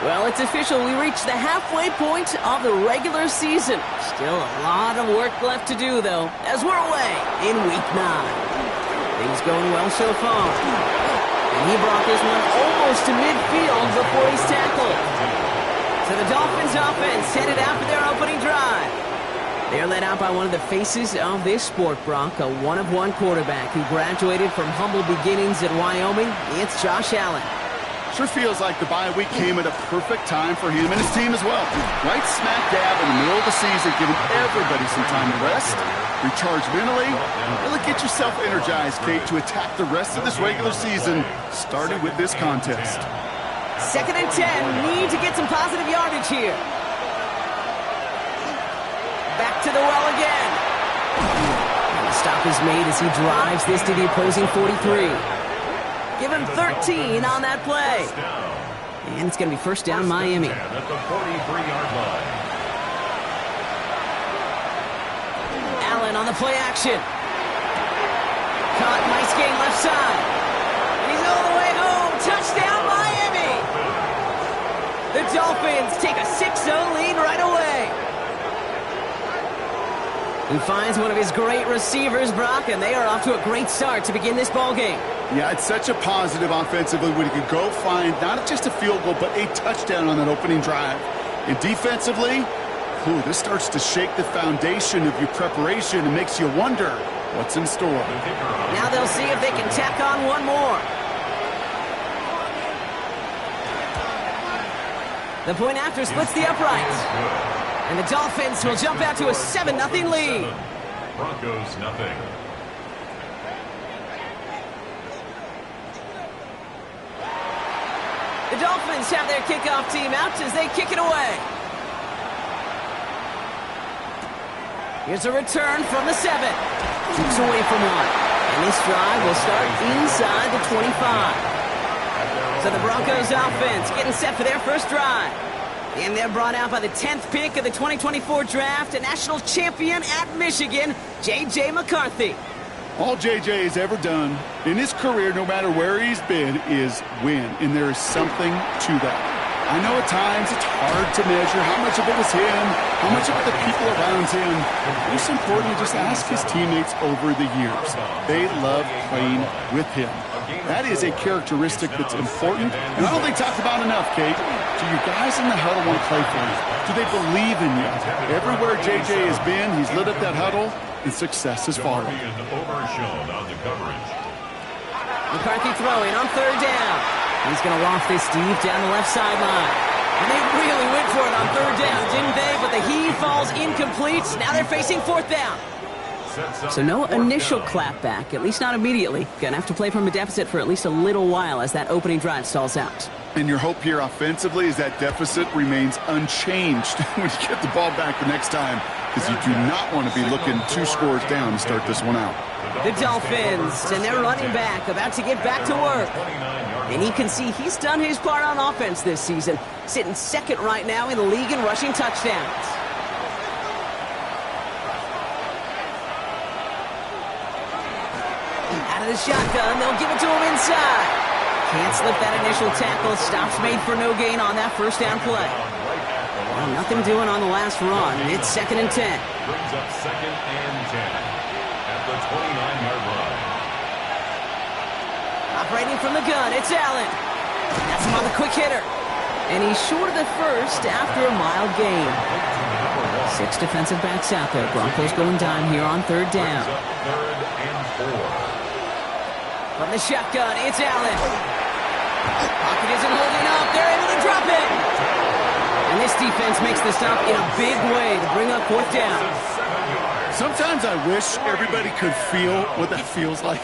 Well, it's official. We reached the halfway point of the regular season. Still a lot of work left to do, though, as we're away in Week 9. Things going well so far. And he brought this one almost to midfield before he's tackled. So the Dolphins offense headed out for their opening drive. They're led out by one of the faces of this sport, Brock, a one-of-one quarterback who graduated from humble beginnings at Wyoming. It's Josh Allen. Sure feels like the bye week came at a perfect time for him and his team as well. Right smack dab in the middle of the season, giving everybody some time to rest, recharge mentally, and really get yourself energized, Kate, to attack the rest of this regular season, starting with this contest. 2nd and 10, need to get some positive yardage here. Back to the well again. And the stop is made as he drives this to the opposing 43. Give him 13 on that play. And it's going to be first down Miami. At the 43-yard line. Allen on the play action. Caught, nice gain left side. He's all the way home. Touchdown Miami. The Dolphins take a 6-0 lead right away. He finds one of his great receivers, Brock, and they are off to a great start to begin this ball game. Yeah, it's such a positive offensively when you can go find not just a field goal, but a touchdown on that opening drive. And defensively, this starts to shake the foundation of your preparation and makes you wonder what's in store. Now they'll see if they can tack on one more. The point after splits the uprights. And the Dolphins will jump out to a 7-0 lead. Broncos nothing. The Dolphins have their kickoff team out as they kick it away. Here's a return from the 7. Keeps away from one. And this drive will start inside the 25. So the Broncos offense getting set for their first drive. And they're brought out by the 10th pick of the 2024 draft, a national champion at Michigan, J.J. McCarthy. All J.J. has ever done in his career, no matter where he's been, is win. And there is something to that. I know at times it's hard to measure how much of it was him, how much of it the people around him. Most importantly, just ask his teammates over the years. They love playing with him. That is a characteristic that's important, and I don't think talked about enough, Kate. Do your guys in the huddle want to play for you? Do they believe in you? Everywhere J.J. has been, he's lit up that huddle, and success has followed. McCarthy throwing on 3rd down. He's going to loft this deep down the left sideline. And they really went for it on 3rd down, didn't they? But the heave falls incomplete. Now they're facing 4th down. So no initial clapback, at least not immediately. Gonna have to play from a deficit for at least a little while as that opening drive stalls out. And your hope here offensively is that deficit remains unchanged when you get the ball back the next time, because you do not want to be looking 2 scores down to start this one out. The Dolphins and their running back about to get back to work. And you can see he's done his part on offense this season, sitting 2nd right now in the league in rushing touchdowns. Out of the shotgun, they'll give it to him inside. Can't slip that initial tackle. Stops made for no gain on that first down play. Well, nothing doing on the last run. It's 2nd and 10. Brings up 2nd and 10 at the 29-yard line. Operating from the gun, it's Allen. That's him on the quick hitter. And he's short of the first after a mild gain. 6 defensive backs out there. Broncos going dime here on 3rd down. 3rd and 4. From the shotgun, it's Allen. Pocket isn't holding up. They're able to drop it. And this defense makes the stop in a big way to bring up 4th down. Sometimes I wish everybody could feel what that feels like.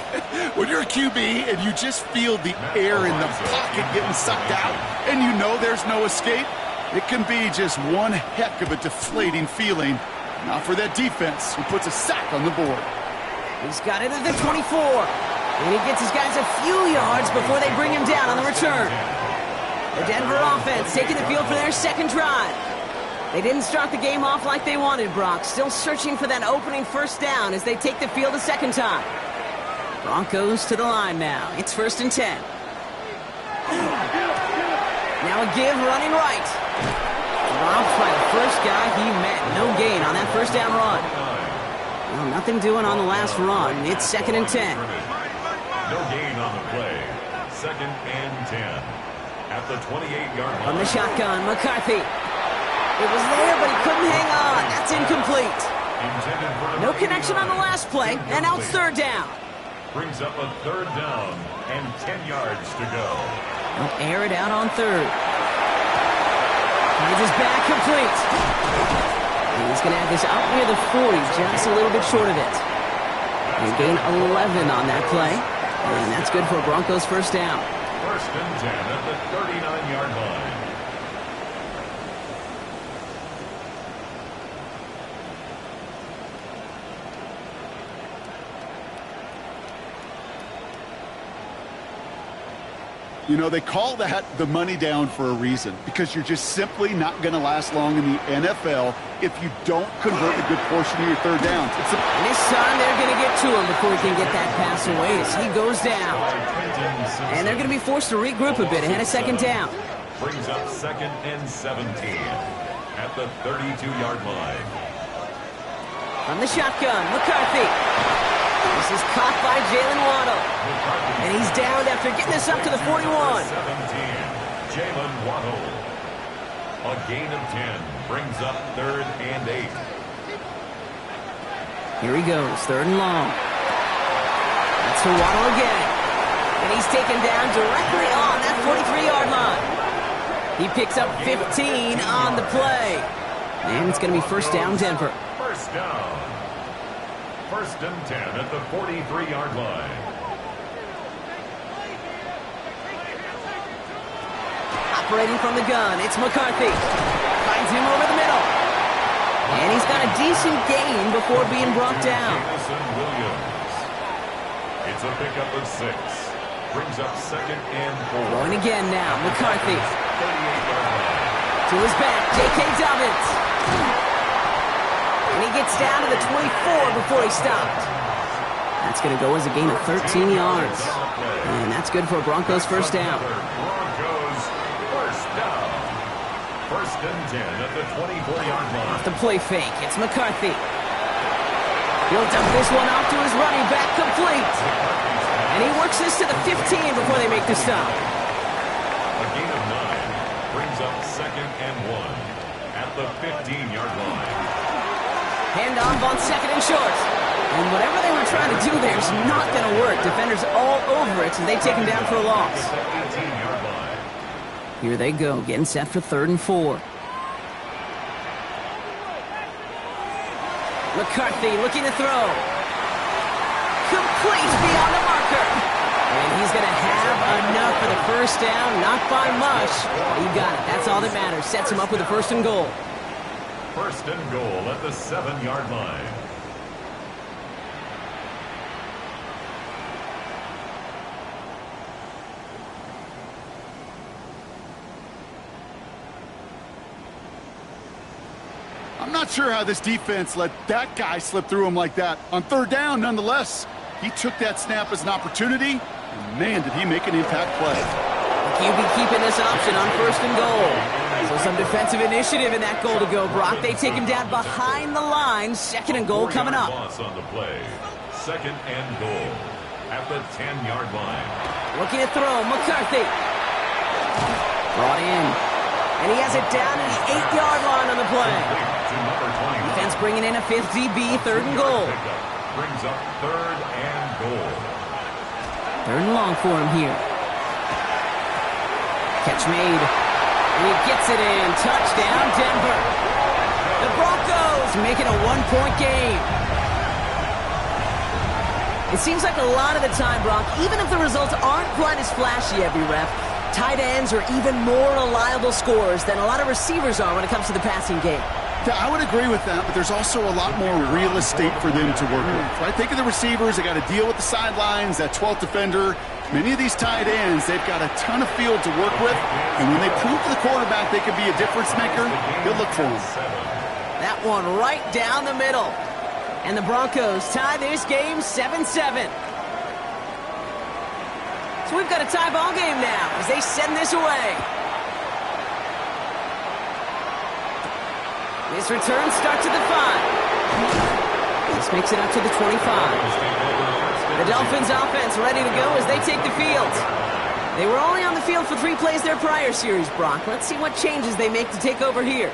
When you're a QB and you just feel the air in the pocket getting sucked out and you know there's no escape, it can be just one heck of a deflating feeling. Now for that defense who puts a sack on the board. He's got it at the 24. And he gets his guys a few yards before they bring him down on the return. The Denver offense taking the field for their 2nd drive. They didn't start the game off like they wanted, Brock. Still searching for that opening first down as they take the field a 2nd time. Broncos to the line now. It's 1st and 10. Now Now a give running right. Dropped by the first guy he met. No gain on that first down run. Well, nothing doing on the last run. It's 2nd and 10. No gain on the play. 2nd and 10. At the 28-yard line. From the shotgun, McCarthy. It was there, but he couldn't hang on. That's incomplete. No connection on the last play, and now it's 3rd down. Brings up a 3rd down and 10 yards to go. He'll air it out on 3rd. Finds his back complete. And he's going to have this out near the 40, just a little bit short of it. They gain 11 on that play, and that's good for a Broncos first down. 1st and 10 at the 39-yard line. You know, they call that the money down for a reason, because you're just simply not going to last long in the NFL if you don't convert a good portion of your 3rd downs. And this time they're going to get to him before he can get that pass away as he goes down. And they're going to be forced to regroup a bit ahead of 2nd down. Brings up 2nd and 17 at the 32-yard line. From the shotgun, McCarthy. This is caught by Jalen Waddle. And he's down after getting this up to the 41. 17, Jalen Waddle. A gain of 10 brings up 3rd and 8. Here he goes, 3rd and long. That's for Waddle again. And he's taken down directly on that 43-yard line. He picks up 15 on the play. And it's going to be 1st down, Denver. 1st down. 1st and 10 at the 43-yard line. Operating from the gun, it's McCarthy. Finds him over the middle. And he's got a decent gain before being brought down. Jameson Williams. It's a pickup of 6. Brings up 2nd and 4. Going again now, McCarthy. 38-yard line. To his back, J.K. Dobbins. And he gets down to the 24 before he stopped. That's going to go as a gain of 13 yards. And that's good for a Broncos first down. Broncos first down. 1st and 10 at the 24-yard line. Off the play fake, it's McCarthy. He'll dump this one off to his running back, complete. And he works this to the 15 before they make the stop. A gain of 9 brings up 2nd and 1 at the 15-yard line. Handoff on 2nd and short. And whatever they were trying to do there is not going to work. Defenders all over it, so they take him down for a loss. 18-yard line. Here they go, getting set for 3rd and 4. McCarthy looking to throw. Complete beyond the marker. And he's going to have enough for the first down. Not by much. You got it. That's all that matters. Sets him up with a 1st and goal. 1st and goal at the 7-yard line. I'm not sure how this defense let that guy slip through him like that. On 3rd down, nonetheless, he took that snap as an opportunity, and man, did he make an impact play. QB keeping this option on 1st and goal. So some defensive initiative in that goal to go, Brock. They take him down behind the line. 2nd and goal coming up. Loss on the play. 2nd and goal at the 10-yard line. Looking to throw, McCarthy. Brought in. And he has it down to the 8-yard line on the play. Defense bringing in a 5th DB, 3rd and goal. Brings up 3rd and goal. 3rd and long for him here. Catch made. He gets it in. Touchdown, Denver. The Broncos making a 1-point game. It seems like a lot of the time, Brock, even if the results aren't quite as flashy every rep, tight ends are even more reliable scorers than a lot of receivers are when it comes to the passing game. Yeah, I would agree with that, but there's also a lot more real estate for them to work with. Right? Think of the receivers. They got to deal with the sidelines, that 12th defender. Many of these tight ends, they've got a ton of field to work with, and when they prove to the quarterback they can be a difference maker, he'll look for them. That one right down the middle. And the Broncos tie this game 7-7. So we've got a tie ball game now as they send this away. This return starts at the 5. This makes it up to the 25. The Dolphins offense ready to go as they take the field. They were only on the field for 3 plays their prior series, Brock. Let's see what changes they make to take over here.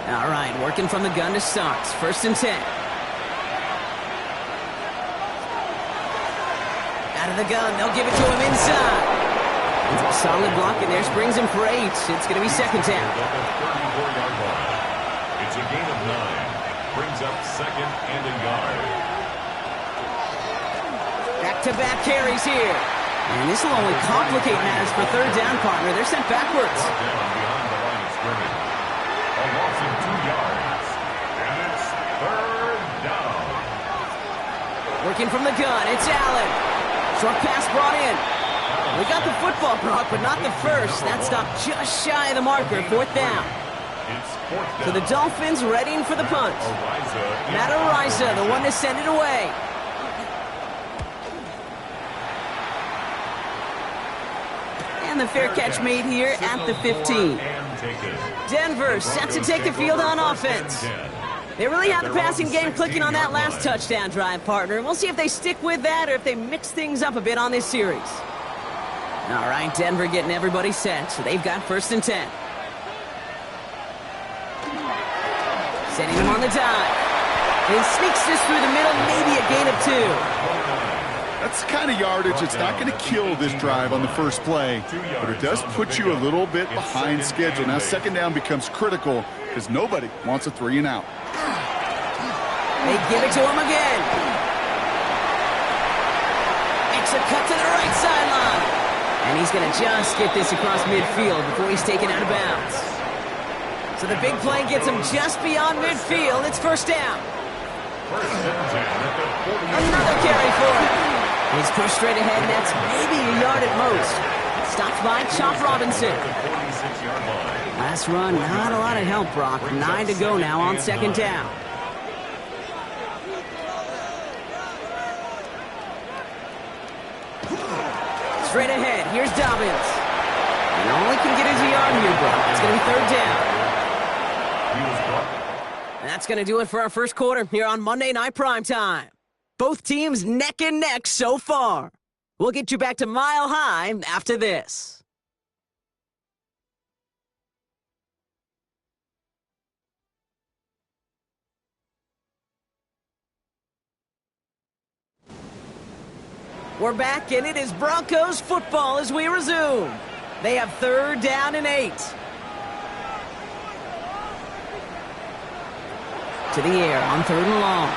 All right, working from the gun to start. 1st and 10. Out of the gun, they'll give it to him inside. It's a solid block, and there brings him for 8. It's going to be 2nd down. It's a gain of 9. Brings up 2nd and a yard. Back-to-back carries here. And this will only complicate matters for 3rd down, partner. They're sent backwards. Down beyond the line of scrimmage. A loss of 2 yards. And it's 3rd down. Working from the gun, it's Allen. Short pass brought in. We got the football, Brock, but not the first. That stopped just shy of the marker. 4th down. It's 4th down. So the Dolphins readying for the punt. Matt Araiza, the one to send it away. And the fair catch made here at the 15. Denver set to take the field on offense. They really had the passing game clicking on that last touchdown drive, partner. We'll see if they stick with that or if they mix things up a bit on this series. All right, Denver getting everybody set, so they've got 1st and 10. Setting him on the dive. He sneaks this through the middle, maybe a gain of 2. That's the kind of yardage that's not going to kill this drive on the first play, but it does put you a little bit behind schedule. Now 2nd down becomes critical because nobody wants a 3 and out. They give it to him again. Makes a cut to the right sideline. And he's going to just get this across midfield before he's taken out of bounds. So the big play gets him just beyond midfield. It's 1st down. Another carry for him. He's pushed straight ahead, and that's maybe a yard at most. Stopped by Chop Robinson. Last run, not a lot of help, Brock. 9 to go now on 2nd down. Straight ahead, here's Dobbins. And only can get his yard here, Brock. It's going to be 3rd down. That's going to do it for our first quarter here on Monday Night Primetime. Both teams neck and neck so far. We'll get you back to Mile High after this. We're back, and it is Broncos football as we resume. They have 3rd down and 8. To the air on 3rd and long.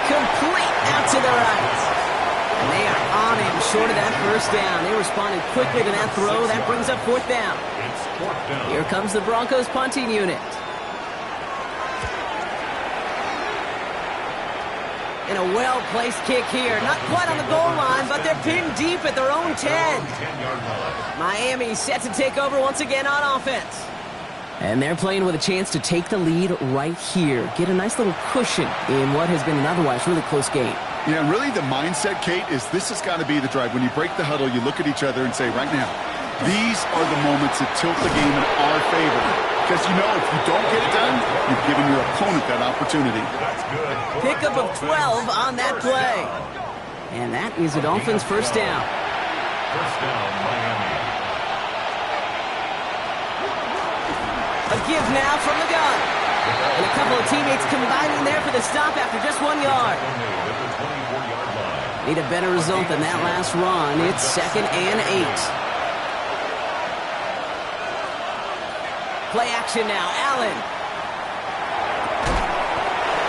Complete out to the right. And they are on him short of that 1st down. They responded quickly to that throw. That brings up 4th down. It's 4th down. Here comes the Broncos punting unit. And a well-placed kick here. Not quite on the goal line, but they're pinned deep at their own 10. 10-yard line. Miami set to take over once again on offense. And they're playing with a chance to take the lead right here. Get a nice little cushion in what has been an otherwise really close game. Yeah, and really the mindset, Kate, is this has got to be the drive. When you break the huddle, you look at each other and say, right now, these are the moments that tilt the game in our favor. Because you know if you don't get it done, you've given your opponent that opportunity. That's good. Pickup of 12 on that play. And that is the Dolphins' 1st down. 1st down, Miami. A give now from the gun. And a couple of teammates combining there for the stop after just 1 yard. Need a better result than that last run. It's 2nd and 8. Play action now. Allen.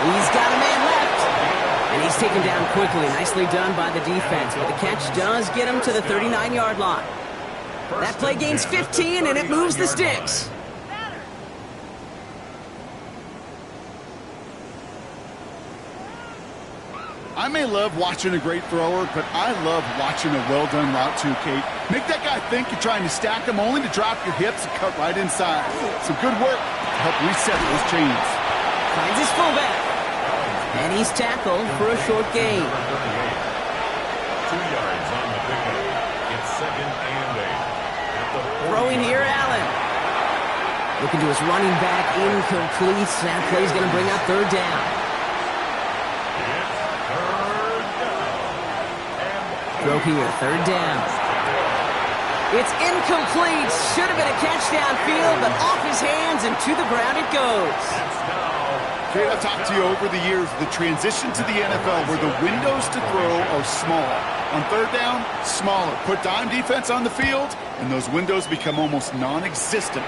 He's got a man left. And he's taken down quickly. Nicely done by the defense. But the catch does get him to the 39-yard line. That play gains 15, and it moves the sticks. I may love watching a great thrower, but I love watching a well-done route too, Kate. Make that guy think you're trying to stack him only to drop your hips and cut right inside. Some good work to help reset those chains. Finds his fullback. And he's tackled for a short gain. 2 yards on the pickup. It's 2nd and 8. At the Throwing here, Allen. Looking to his running back, incomplete. That play's going to bring up third down. Throw here, third down. It's incomplete. Should have been a catch downfield, but off his hands and to the ground it goes. Okay, I've talked to you over the years, the transition to the NFL where the windows to throw are small. On third down, smaller. Put dime defense on the field, and those windows become almost non-existent.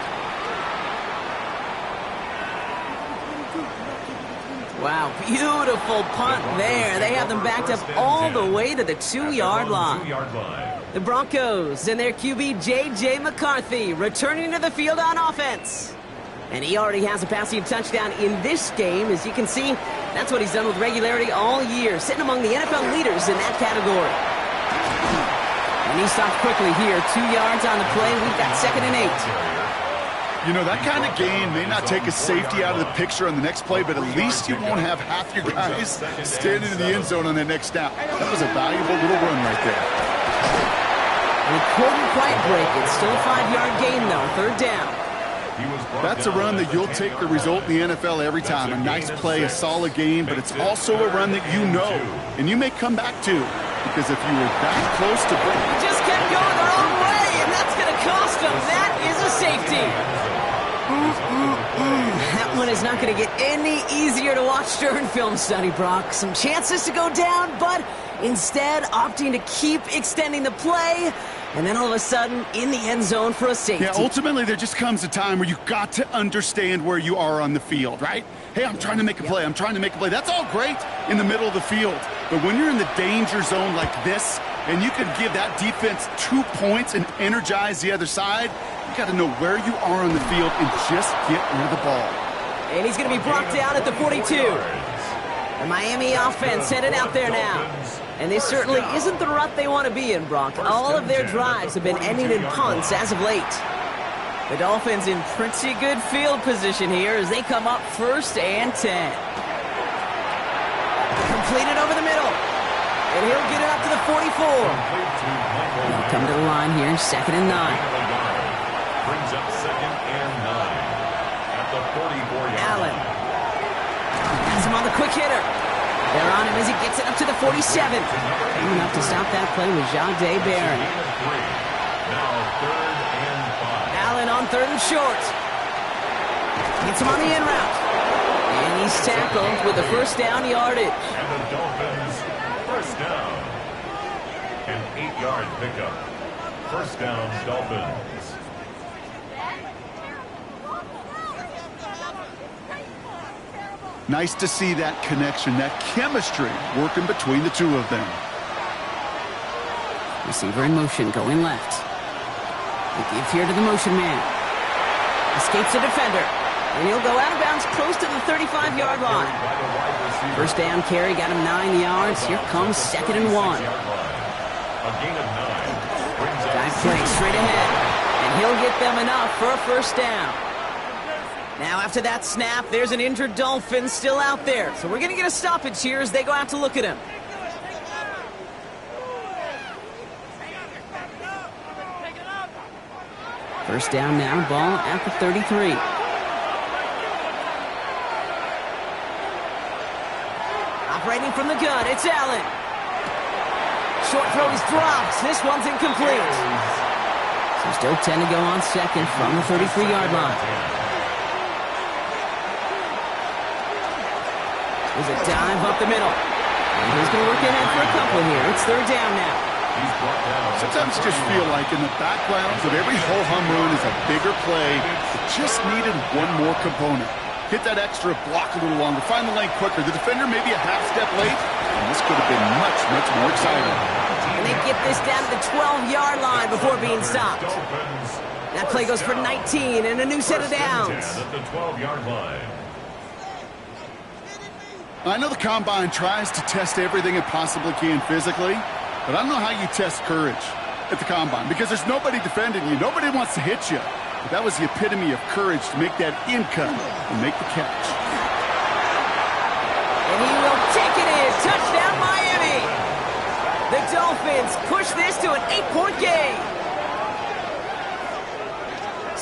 Wow, beautiful punt there. They have them backed up all the way to the 2-yard line. The Broncos and their QB, J.J. McCarthy, returning to the field on offense. And he already has a passing touchdown in this game. As you can see, that's what he's done with regularity all year, sitting among the NFL leaders in that category. And he stopped quickly here. 2 yards on the play. We've got 2nd and 8. You know, that kind of gain may not take a safety out of the picture on the next play, but at least you won't have half your guys standing in the end zone on the next snap. That was a valuable little run right there. And he couldn't quite break it. Still a 5-yard gain, though. Third down. That's a run that you'll take the result in the NFL every time. A nice play, a solid game, but it's also a run that you know, and you may come back to, because if you were that close to breaking... He just kept going the wrong way, and that's going to cost him. That is a safety. That one is not going to get any easier to watch during film study, Brock. Some chances to go down, but instead opting to keep extending the play. And then all of a sudden, in the end zone for a safety. Yeah, ultimately, there just comes a time where you've got to understand where you are on the field, right? Hey, I'm trying to make a play. I'm trying to make a play. That's all great in the middle of the field. But when you're in the danger zone like this, and you can give that defense 2 points and energize the other side, you got to know where you are on the field and just get rid of the ball. And he's going to be brought down at the 42. The Miami offense headed out there now. And this certainly isn't the rut they want to be in, Brock. All of their drives have been ending in punts as of late. The Dolphins in pretty good field position here as they come up 1st and 10. Completed over the middle. And he'll get it up to the 44. He'll come to the line here, 2nd and 9. Brings up 2nd and 9 at the 44-yard Allen has him on the quick hitter. They're on him as he gets it up to the 47. Coming up to stop that play was Jahdae Barron. Now 3rd and 5. Allen on 3rd and short. Gets him on the in route. And he's tackled with the 1st down yardage. And the Dolphins, 1st down. An 8-yard pickup. 1st down, Dolphins. Nice to see that connection, that chemistry working between the two of them. Receiver in motion, going left. He gives here to the motion man. Escapes the defender. And he'll go out of bounds close to the 35-yard line. 1st down carry, got him 9 yards. Here comes 2nd and 1. A gain of 9. Dive play straight ahead. And he'll get them enough for a 1st down. Now, after that snap, there's an injured Dolphin still out there. So we're going to get a stoppage here as they go out to look at him. First down now, ball at the 33. Operating from the gun, it's Allen. Short throw is dropped. This one's incomplete. So still 10 to go on 2nd from the 33-yard line. There's a dive up the middle. And he's going to work ahead for a couple here. It's 3rd down now. Sometimes just feel like in the background of every ho-hum run is a bigger play that just needed one more component. Hit that extra block a little longer. Find the lane quicker. The defender may be a half step late, and this could have been much, much more exciting. And they get this down to the 12-yard line before being stopped. That play goes for 19 and a new set of downs. At the 12-yard line. I know the Combine tries to test everything it possibly can physically, but I don't know how you test courage at the Combine because there's nobody defending you. Nobody wants to hit you. But that was the epitome of courage to make that in cut and make the catch. And he will take it in. Touchdown, Miami. The Dolphins push this to an 8-point game.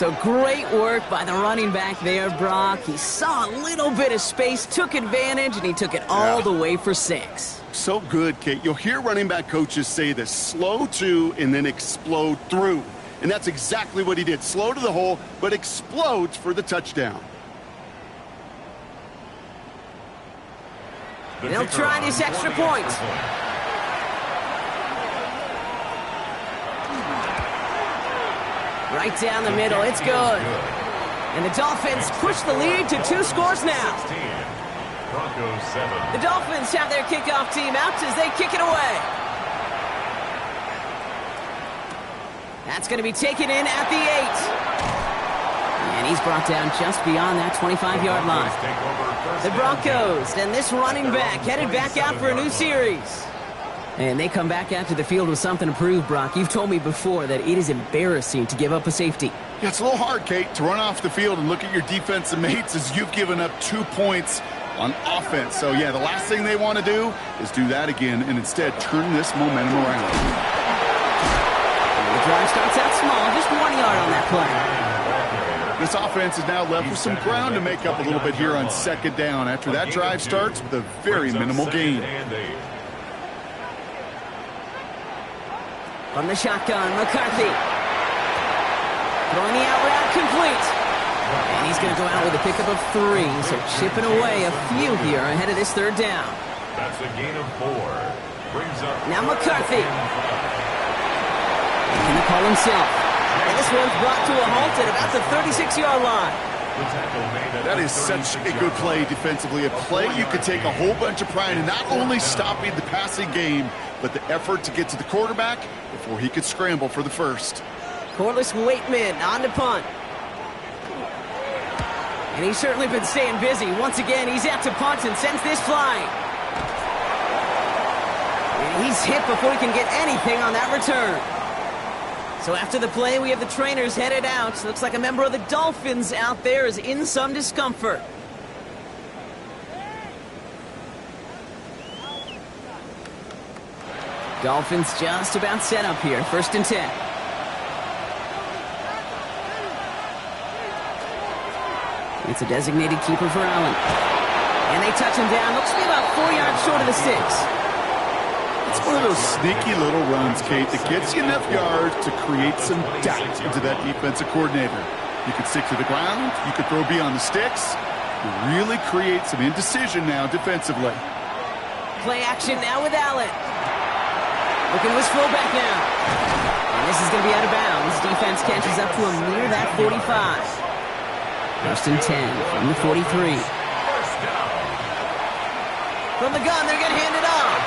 So great work by the running back there, Brock. He saw a little bit of space, took advantage, and he took it all the way for 6. So good, Kate. You'll hear running back coaches say this: slow to and then explode through. And that's exactly what he did. Slow to the hole, but explodes for the touchdown. They'll try this extra point. Right down the middle, it's good. And the Dolphins push the lead to 2 scores now. Broncos 7. The Dolphins have their kickoff team out as they kick it away. That's going to be taken in at the 8. And he's brought down just beyond that 25-yard line. The Broncos and this running back headed back out for a new series. And they come back out to the field with something to prove, Brock. You've told me before that it is embarrassing to give up a safety. Yeah, it's a little hard, Kate, to run off the field and look at your defensive mates as you've given up 2 points on offense. So, yeah, the last thing they want to do is do that again and instead turn this momentum around. The drive starts out small, just 1 yard on that play. This offense is now left with some ground to make up a little bit here on 2nd down after that drive starts with a very minimal gain. From the shotgun, McCarthy. Throwing the out route complete. And he's going to go out with a pickup of 3, so chipping away a few here ahead of this 3rd down. That's a gain of 4. Brings up now McCarthy. Making the call himself. And this one's brought to a halt at about the 36-yard line. That is such a good play defensively. A play you could take a whole bunch of pride in not only stopping the passing game, but the effort to get to the quarterback before he could scramble for the first. Corliss Waitman on the punt. And he's certainly been staying busy. Once again, he's out to punt and sends this flying. And he's hit before he can get anything on that return. So after the play, we have the trainers headed out. Looks like a member of the Dolphins out there is in some discomfort. Dolphins just about set up here. 1st and 10. It's a designated keeper for Allen. And they touch him down. Looks to be about 4 yards short of the 6. It's one of those sneaky little runs, Kate, that gets you enough yards to create some doubt into that defensive coordinator. You could stick to the ground. You could throw beyond the sticks. You really create some indecision now defensively. Play action now with Allen. Looking to his fullback now. And this is going to be out of bounds. Defense catches up to him near that 45. 1st and 10 from the 43. From the gun, they're going to hand it off.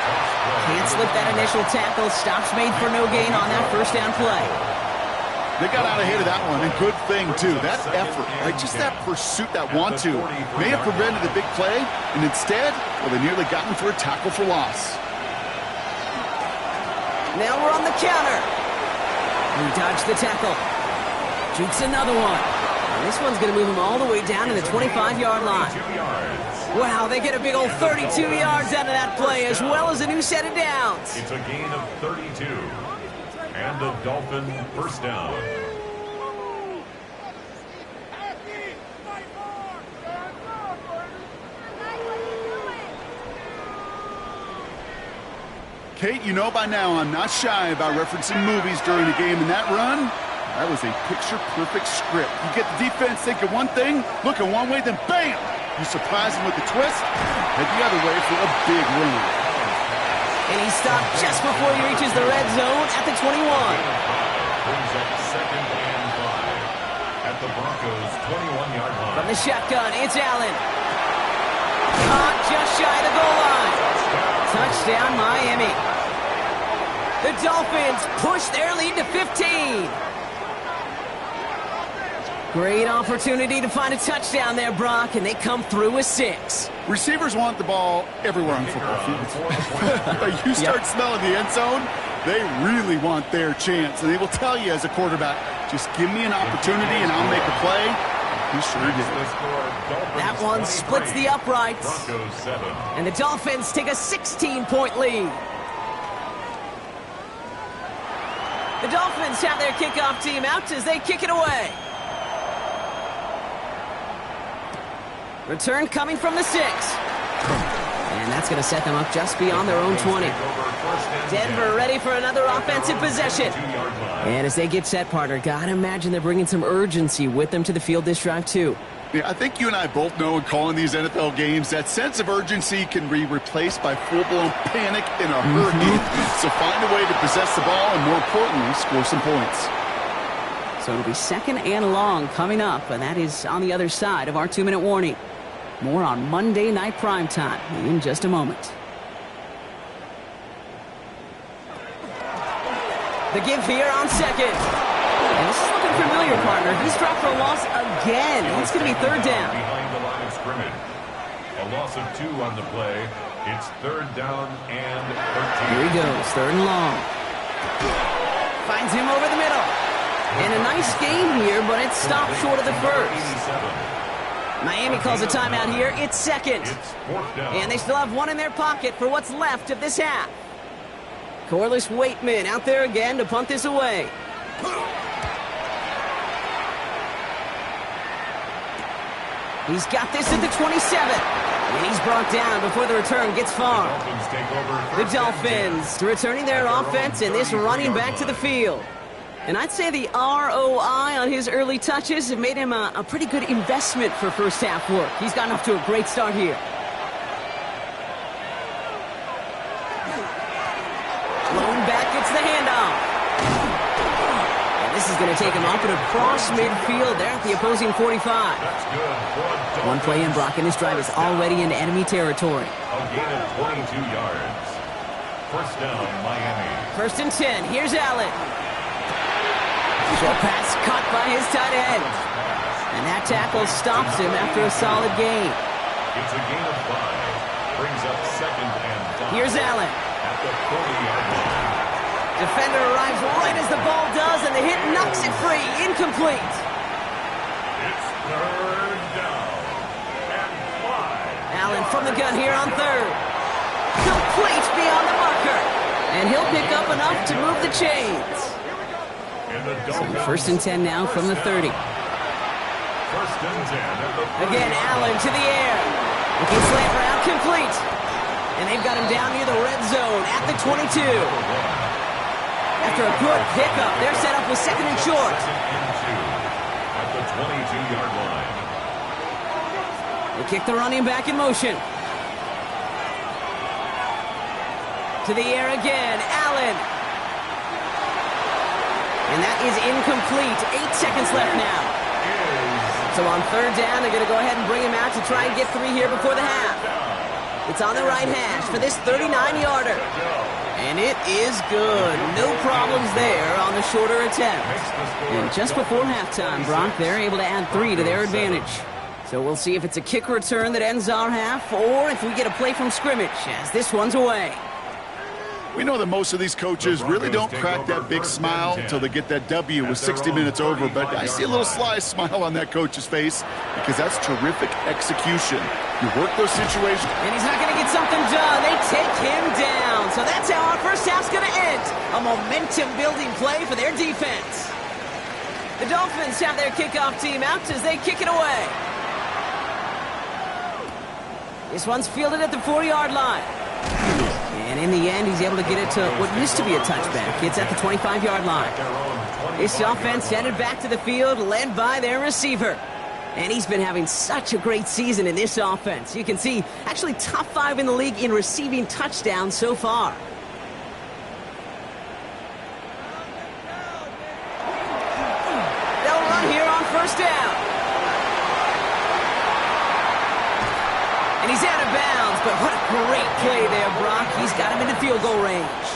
Can't slip that initial tackle. Stops made for no gain on that 1st down play. They got out ahead of that one, and good thing, too. That effort, right? Just that pursuit, that want-to, may have prevented the big play, and instead, well, they nearly got him for a tackle for loss. Now we're on the counter. He dodged the tackle. Jukes another one. And this one's going to move him all the way down to the 25-yard line. Wow, they get a big old 32 yards out of that play, as well as a new set of downs. It's a gain of 32. And the Dolphin 1st down. Kate, you know by now I'm not shy about referencing movies during the game, and that run, that was a picture-perfect script. You get the defense thinking one thing, looking one way, then bam! You surprise them with the twist, head the other way for a big run. And he stopped just before he reaches the red zone at the 21. Brings up 2nd and 5 at the Broncos' 21-yard line. From the shotgun, it's Allen. Caught just shy of the goal line. Touchdown, Miami. The Dolphins push their lead to 15. Great opportunity to find a touchdown there, Brock, and they come through with 6. Receivers want the ball everywhere on football fields. But you start smelling the end zone, they really want their chance. And they will tell you as a quarterback, just give me an opportunity and I'll make a play. He sure did. That one splits the uprights. And the Dolphins take a 16-point lead. The Dolphins have their kickoff team out as they kick it away. Return coming from the 6. And that's going to set them up just beyond their own 20. Denver ready for another offensive possession. And as they get set, partner, gotta imagine they're bringing some urgency with them to the field this drive, too. Yeah, I think you and I both know in calling these NFL games that sense of urgency can be replaced by full-blown panic in a hurry. So find a way to possess the ball and, more importantly, score some points. So it'll be 2nd and long coming up, and that is on the other side of our 2-minute warning. More on Monday Night Primetime in just a moment. The give here on 2nd. And this is looking familiar, partner. He's dropped for a loss again. It's going to be 3rd down. Behind the line of scrimmage. A loss of 2 on the play. It's 3rd down and 13. Here he goes, 3rd and long. Finds him over the middle. And a nice game here, but it's stopped short of the first. Miami calls a timeout here. It's 2nd. It's 4th down. And they still have 1 in their pocket for what's left of this half. Corliss Waitman out there again to punt this away. He's got this at the 27. And he's brought down before the return gets far. The Dolphins returning their offense and this running back to the field. And I'd say the ROI on his early touches have made him a pretty good investment for first half work. He's gotten off to a great start here. Lone back gets the handoff. And this is going to take him up and across midfield there at the opposing 45. That's good. One play in, Brock, and this drive is already into enemy territory. A gain of 22 yards. 1st down, Miami. 1st and 10. Here's Allen. Short pass caught by his tight end. And that tackle stops him after a solid gain. It's a gain of 5. Brings up 2nd and 5. Here's Allen. At the 40-yard line. Defender arrives right as the ball does, and the hit knocks it free. Incomplete. It's 3rd down and 5. Allen from the gun here on 3rd. Complete beyond the marker. And he'll pick up enough to move the chains. So 1st and 10 now from the 30. 1st and 10 at the 30. Again, Allen to the air. Looking slant route, complete. And they've got him down near the red zone at the 22. After a good pickup, they're set up with 2nd and short. 2nd and 2 at the 22-yard line. They kick the running back in motion. To the air again, Allen. And that is incomplete. 8 seconds left now. So on 3rd down, they're going to go ahead and bring him out to try and get 3 here before the half. It's on the right hash for this 39-yarder. And it is good. No problems there on the shorter attempt. And just before halftime, Brock, they're able to add 3 to their advantage. So we'll see if it's a kick return that ends our half or if we get a play from scrimmage as this one's away. We know that most of these coaches really don't crack that big smile until they get that W with 60 minutes over, but I see a little sly smile on that coach's face because that's terrific execution. You work those situations. And he's not going to get something done. They take him down. So that's how our first half's going to end. A momentum-building play for their defense. The Dolphins have their kickoff team out as they kick it away. This one's fielded at the 4-yard line. And in the end, he's able to get it to what used to be a touchback. It's at the 25-yard line. This offense headed back to the field, led by their receiver. And he's been having such a great season in this offense. You can see, actually top 5 in the league in receiving touchdowns so far. They'll run here on 1st down. And he's out of bounds, but what a great play there, Brock. He's got him into field goal range.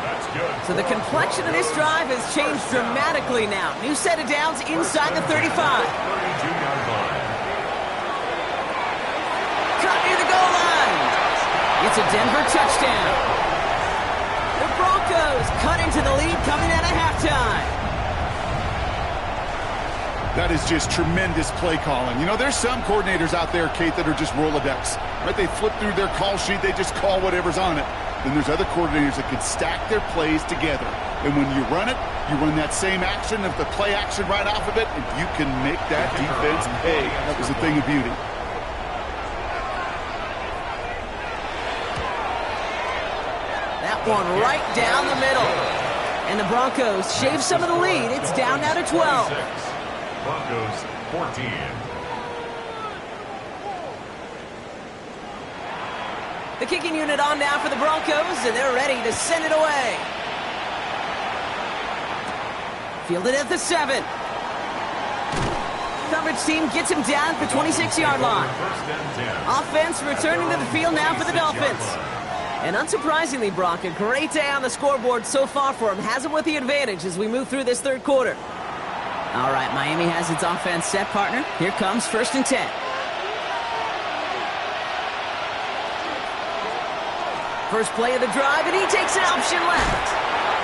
That's good. So the complexion of this drive has changed dramatically now. New set of downs inside the 35. 32-yard line. Cut near the goal line. It's a Denver touchdown. The Broncos cut into the lead coming out of halftime. That is just tremendous play calling. You know, there's some coordinators out there, Kate, that are just Rolodex. Right? They flip through their call sheet. They just call whatever's on it. Then there's other coordinators that can stack their plays together. And when you run it, you run that same action of the play action right off of it, and you can make that defense pay. That was a thing of beauty. one right down the middle. And the Broncos shave some of the lead. It's down now to 12. Broncos 14. The kicking unit on now for the Broncos, and they're ready to send it away. Fielded at the 7. Coverage team gets him down at the 26-yard line. Offense returning to the field now for the Dolphins. And unsurprisingly, Brock, a great day on the scoreboard so far for him. Has him with the advantage as we move through this third quarter. All right, Miami has its offense set, partner. Here comes 1st and 10. First play of the drive, and he takes an option left.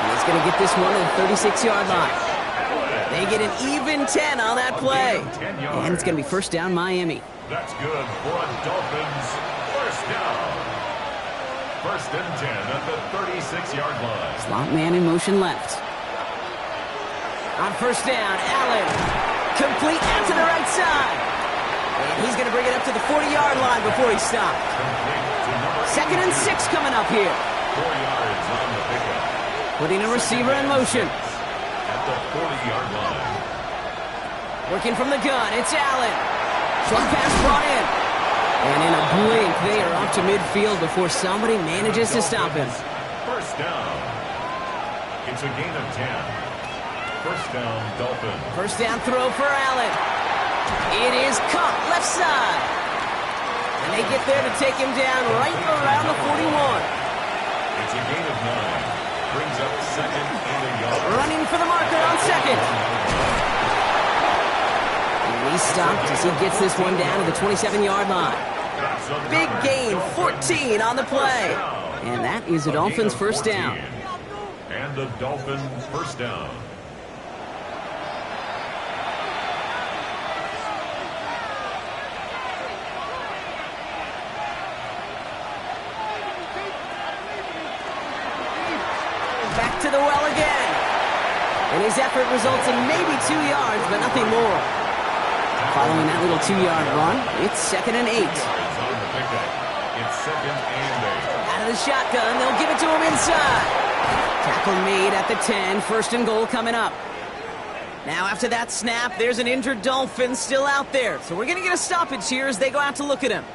And he's going to get this one to the 36-yard line. They get an even 10 on that play. And it's going to be first down, Miami. That's good for a Dolphins first down. 1st and 10 at the 36-yard line. Slot man in motion left. On first down, Allen. Complete out to the right side. And he's going to bring it up to the 40-yard line before he stopped. 2nd and 6 coming up here. 4 yards on the pickup. Putting a receiver in motion. At the 40-yard line. Working from the gun, it's Allen. Short pass brought in. And in a blink, they are off to midfield before somebody manages to stop him. First down. It's a gain of 10. First down, Dolphins. First down throw for Allen. It is caught left side. And they get there to take him down right around the 41. It's a gain of 9. Brings up 2nd and a yard. Running for the marker on 2nd. And he stopped as he gets this one down to the 27-yard line. Big gain, 14 on the play. And that is the Dolphins' first down. And the Dolphins' first down. Back to the well again. And his effort results in maybe 2 yards, but nothing more. Following that little 2-yard run, it's 2nd and 8. It's 2nd and 8. Out of the shotgun, they'll give it to him inside. Tackle made at the 10, 1st and goal coming up. Now after that snap, there's an injured Dolphin still out there. So we're going to get a stoppage here as they go out to look at him.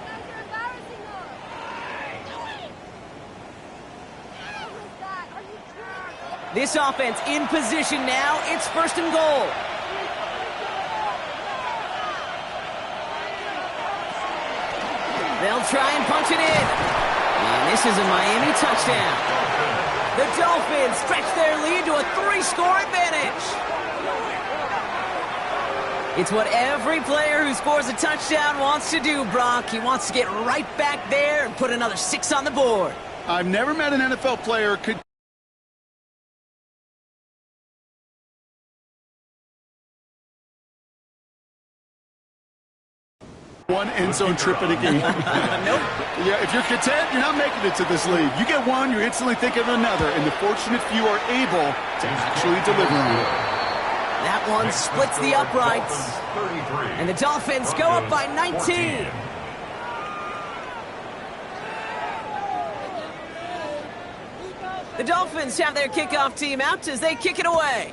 This offense in position now. It's 1st and goal. They'll try and punch it in. And this is a Miami touchdown. The Dolphins stretch their lead to a 3-score advantage. It's what every player who scores a touchdown wants to do, Brock. He wants to get right back there and put another 6 on the board. I've never met an NFL player who could one end zone trip in a game. Nope. Yeah, if you're content, you're not making it to this league. You get one, you're instantly thinking of another, and the fortunate few are able to actually deliver on it. That one splits the uprights. And the Dolphins go up by 19. The Dolphins have their kickoff team out as they kick it away.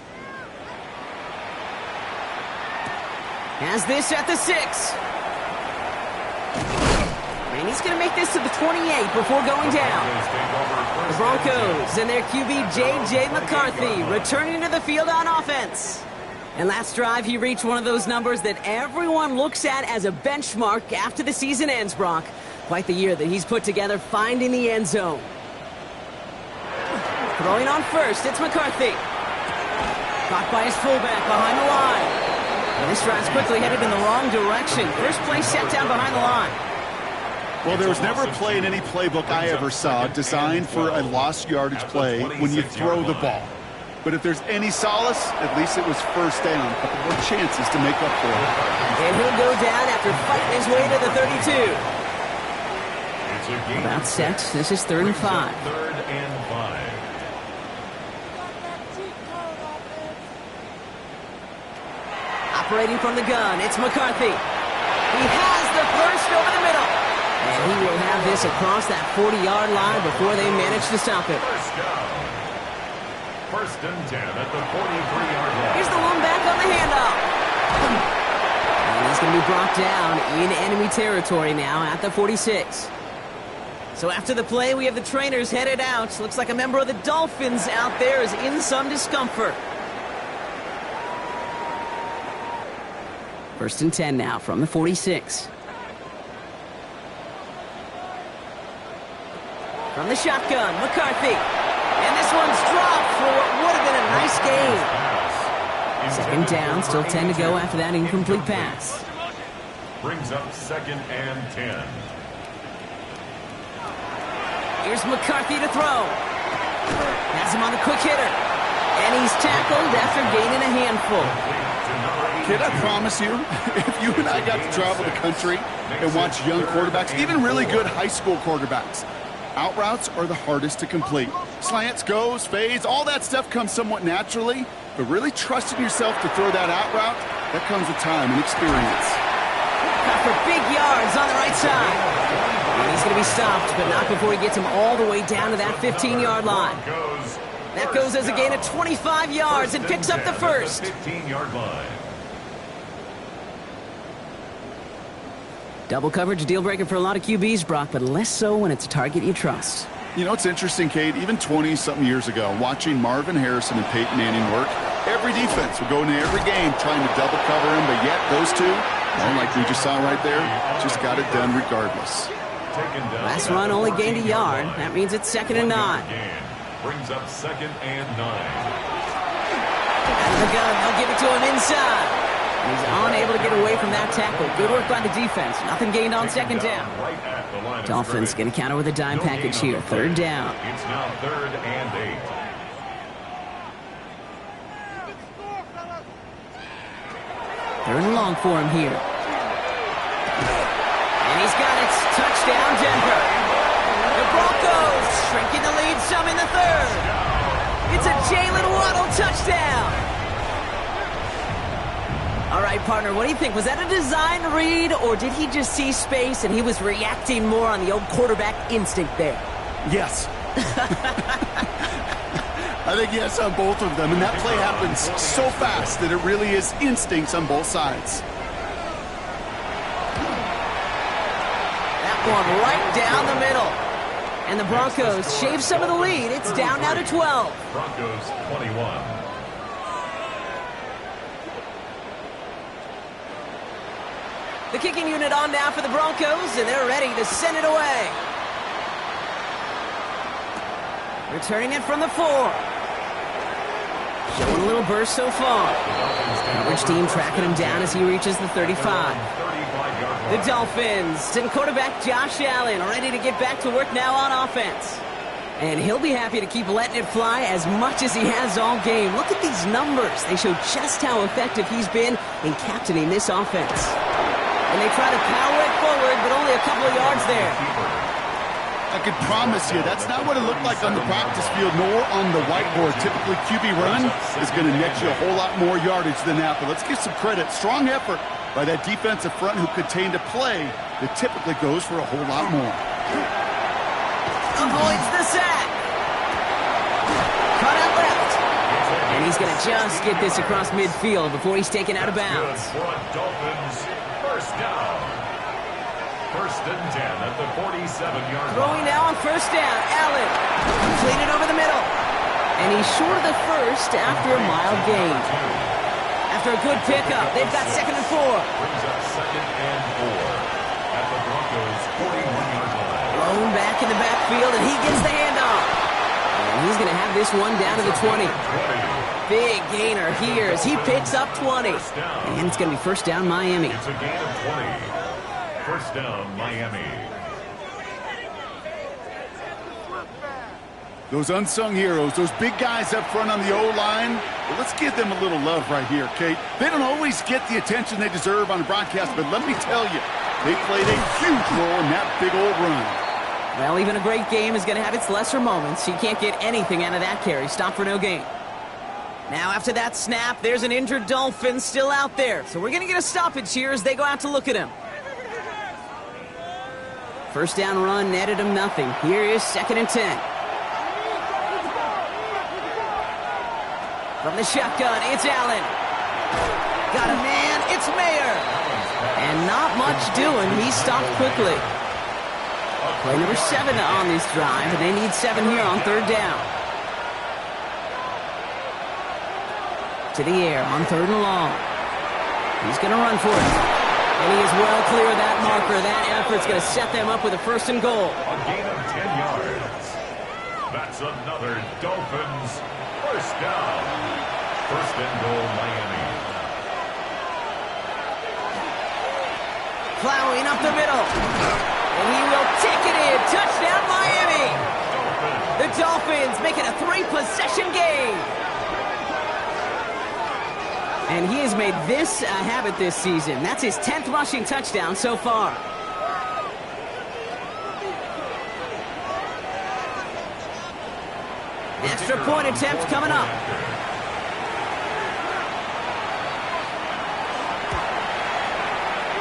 Has this at the 6. And he's going to make this to the 28 before going down. The Broncos and their QB J.J. McCarthy returning to the field on offense. And last drive, he reached one of those numbers that everyone looks at as a benchmark after the season ends, Brock. Quite the year that he's put together finding the end zone. Throwing on first, it's McCarthy. Caught by his fullback behind the line. And this drive's quickly headed in the wrong direction. First play set down behind the line. Well, there was never a play in any playbook I ever saw designed for a lost yardage play when you throw the ball. But if there's any solace, at least it was first down. A couple more chances to make up for it. And he'll go down after fighting his way to the 32. About set. This is 3rd and 5. 3rd and 5. Operating from the gun, it's McCarthy. He has the first over the middle. And He will have this across that 40-yard line before they manage to stop it. First down. First and 10 at the 43-yard line. Here's the one back on the handoff. And he's going to be brought down in enemy territory now at the 46. So after the play, we have the trainers headed out. Looks like a member of the Dolphins out there is in some discomfort. First and 10 now from the 46. From the shotgun, McCarthy. And this one's dropped for what would have been a nice gain. Second down, still 10 to go after that incomplete pass. Brings up second and 10. Here's McCarthy to throw. Has him on the quick hitter. And he's tackled after gaining a handful. Kid, I promise you, if you and I got to travel the country and watch young quarterbacks, even really good high school quarterbacks, out routes are the hardest to complete. Slants, goes, fades, all that stuff comes somewhat naturally, but really trusting yourself to throw that out route, that comes with time and experience. Cut for big yards on the right side. And he's going to be stopped, but not before he gets him all the way down to that 15-yard line. That goes as a gain of 25 yards and picks up the first. 15-yard line. Double coverage, a deal breaker for a lot of QBs, Brock, but less so when it's a target you trust. You know, it's interesting, Kate, even 20-something years ago, watching Marvin Harrison and Peyton Manning work, every defense would go into every game trying to double cover him, but yet those two, like we just saw right there, just got it done regardless. Last run only gained a yard. That means it's second and 9. Brings up second and 9. Out of the gun, they'll give it to him inside. He's unable to get away from that tackle. Good work by the defense. Nothing gained on second down. Dolphins going to counter with a dime package here. Third down. It's now third and 8. Third and long for him here. And he's got it. Touchdown, Denver. The Broncos shrinking the lead some in the third. It's a Jalen Waddle touchdown. All right, partner, what do you think? Was that a design read, or did he just see space and he was reacting more on the old quarterback instinct there? Yes. I think yes on both of them, and that play happens so fast that it really is instincts on both sides. That one right down the middle. And the Broncos shave some of the lead. It's down now to 12. Broncos 21. The kicking unit on now for the Broncos, and they're ready to send it away. Returning it from the 4. Showing a little burst so far. Coverage team tracking him down as he reaches the 35. The Dolphins and quarterback Josh Allen ready to get back to work now on offense. And he'll be happy to keep letting it fly as much as he has all game. Look at these numbers. They show just how effective he's been in captaining this offense. And they try to power it forward, but only a couple of yards there. I could promise you that's not what it looked like on the practice field nor on the whiteboard. Typically, QB run is going to net you a whole lot more yardage than that. But let's give some credit. Strong effort by that defensive front who contained a play that typically goes for a whole lot more. Avoids the sack. Cut out left. And he's going to just get this across midfield before he's taken out of bounds. Dolphins. First down. First and 10 at the 47-yard line. Throwing now on first down. Allen. Completed over the middle. And he's short of the first after a mild gain. After a good pickup, they've got second and 4. Brings up second and 4 at the Broncos' 41-yard line. Blown back in the backfield, and he gets the handoff. And he's going to have this one down to the 20. Big gainer here as he picks up 20. And it's going to be first down Miami. It's a gain of 20. First down Miami. Those unsung heroes, those big guys up front on the O-line, well, let's give them a little love right here, Kate. They don't always get the attention they deserve on the broadcast, but let me tell you, they played a huge role in that big old run. Well, even a great game is going to have its lesser moments. You can't get anything out of that carry. Stop for no gain. Now, after that snap, there's an injured Dolphin still out there. So we're going to get a stoppage here as they go out to look at him. First down run netted him nothing. Here is 2nd and 10. From the shotgun, it's Allen. Got a man, it's Mayer. And not much doing. He stopped quickly. Play number 7 on this drive, and they need 7 here on 3rd down. To the air on 3rd and long. He's going to run for it. And he is well clear of that marker. That effort's going to set them up with a 1st and goal. A gain of 10 yards. That's another Dolphins 1st down. 1st and goal, Miami. Plowing up the middle. And he will take it in. Touchdown, Miami. The Dolphins make it a 3-possession game. And he has made this a habit this season. That's his 10th rushing touchdown so far. Extra point attempt coming up.